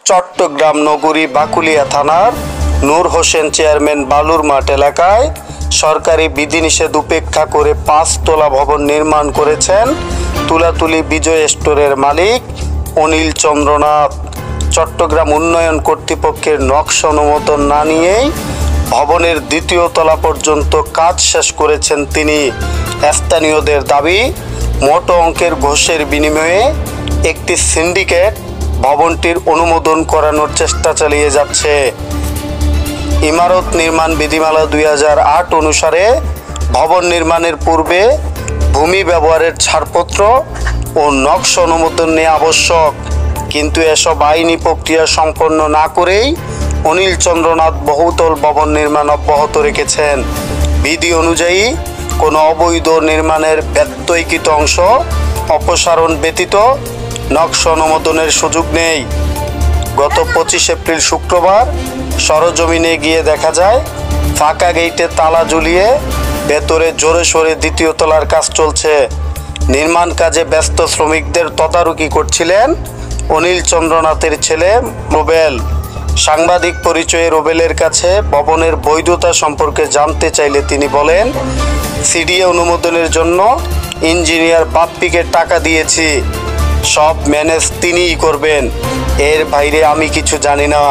চট্টগ্রাম নগরী বাকুলিয়া থানার নূর হোসেন চেয়ারম্যান বালুর মাঠ এলাকায় সরকারি বিধিনিষেধ উপেক্ষা করে 5 তলা ভবন নির্মাণ করেছেন তুলাতুলি বিজয় স্টোরের মালিক অনিল চন্দ্রনাথ। চট্টগ্রাম উন্নয়ন কর্তৃপক্ষের নকশা অনুমোদন না নিয়েই ভবনের 2য় তলা পর্যন্ত কাজ শেষ করেছেন তিনি। স্থানীয়দের দাবি, মোটো অঙ্কের ঘোষের বিনিময়ে একটি সিন্ডিকেট ভবনটির অনুমোদন করানোর চেষ্টা চালিয়ে যাচ্ছে। ইমারত নির্মাণ বিধিমালা 2008 অনুসারে ভবন নির্মাণের পূর্বে ভূমি ব্যবহারের ছাড়পত্র ও নকশা অনুমোদন নেওয়া আবশ্যক, কিন্তু এসব আইনি প্রক্রিয়া সম্পন্ন না করেই অনিল চন্দ্রনাথ বহুতল ভবন নির্মাণ অব্যাহত রেখেছেন। বিধি অনুযায়ী কোনো অবৈধ নির্মাণের ব্যত্যয়কৃত অংশ অপসারণ ব্যতীত নকশা অনুমোদনের সুযোগ নেই। গত 25 এপ্রিল শুক্রবার সরজমিনে গিয়ে দেখা যায় ফাঁকা গেইটে তালা ঝুলিয়ে ভেতরে জোরে সোরে 2য় তলার কাজ চলছে। নির্মাণ কাজে ব্যস্ত শ্রমিকদের তদারকি করছিলেন অনিল চন্দ্রনাথের ছেলে রুবেল। সাংবাদিক পরিচয়ে রুবেলের কাছে ভবনের বৈধতা সম্পর্কে জানতে চাইলে তিনি বলেন, সিডিএ অনুমোদনের জন্য ইঞ্জিনিয়ার বাপ্পিকে টাকা দিয়েছি, সব ম্যানেজ তিনিই করবেন, এর বাইরে আমি কিছু জানি না।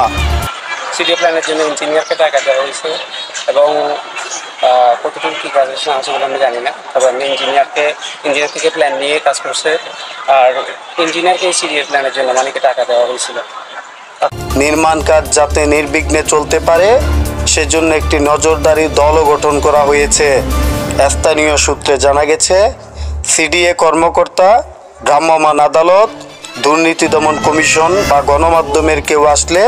সিডিএ প্ল্যানের জন্য ইঞ্জিনিয়ারকে টাকা দেওয়া হয়েছে এবং কতটুকু কী কাজ হচ্ছে না সেগুলো আমি জানি না, তবে আমি ইঞ্জিনিয়ার থেকে প্ল্যান নিয়ে কাজ করছে, আর ইঞ্জিনিয়ারকে সিডিএ প্ল্যানের জন্য মালিককে টাকা দেওয়া হয়েছিল। নির্মাণ কাজ যাতে নির্বিঘ্নে চলতে পারে সেজন্য একটি নজরদারি দলও গঠন করা হয়েছে। স্থানীয় সূত্রে জানা গেছে, সিডিএ কর্মকর্তা, ভ্রাম্যমাণ আদালত, দুর্নীতি দমন কমিশন বা গণমাধ্যমের কেউ আসলে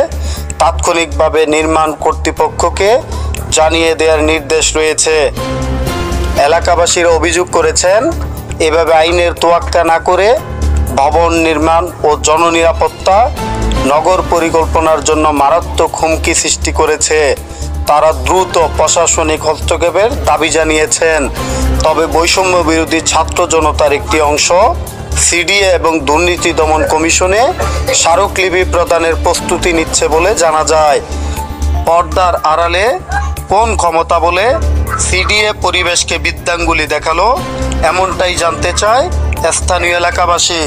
তাৎক্ষণিকভাবে নির্মাণ কর্তৃপক্ষকে জানিয়ে দেওয়ার নির্দেশ রয়েছে। এলাকাবাসীরা অভিযোগ করেছেন, এভাবে আইনের তোয়াক্কা না করে ভবন নির্মাণ ও জননিরাপত্তা, নগর পরিকল্পনার জন্য মারাত্মক হুমকি সৃষ্টি করেছে। তারা দ্রুত প্রশাসনিক হস্তক্ষেপের দাবি জানিয়েছেন। তবে বৈষম্য বিরোধী ছাত্র জনতার একটি অংশ সিডিএ এবং দুর্নীতি দমন কমিশনে স্মারকলিপি প্রদানের প্রস্তুতি নিচ্ছে বলে জানা যায়। পর্দার আড়ালে কোন ক্ষমতা বলে সিডিএ পরিবেশকে বৃদ্ধাঙ্গুলি দেখালো, এমনটাই জানতে চায় স্থানীয় এলাকাবাসী।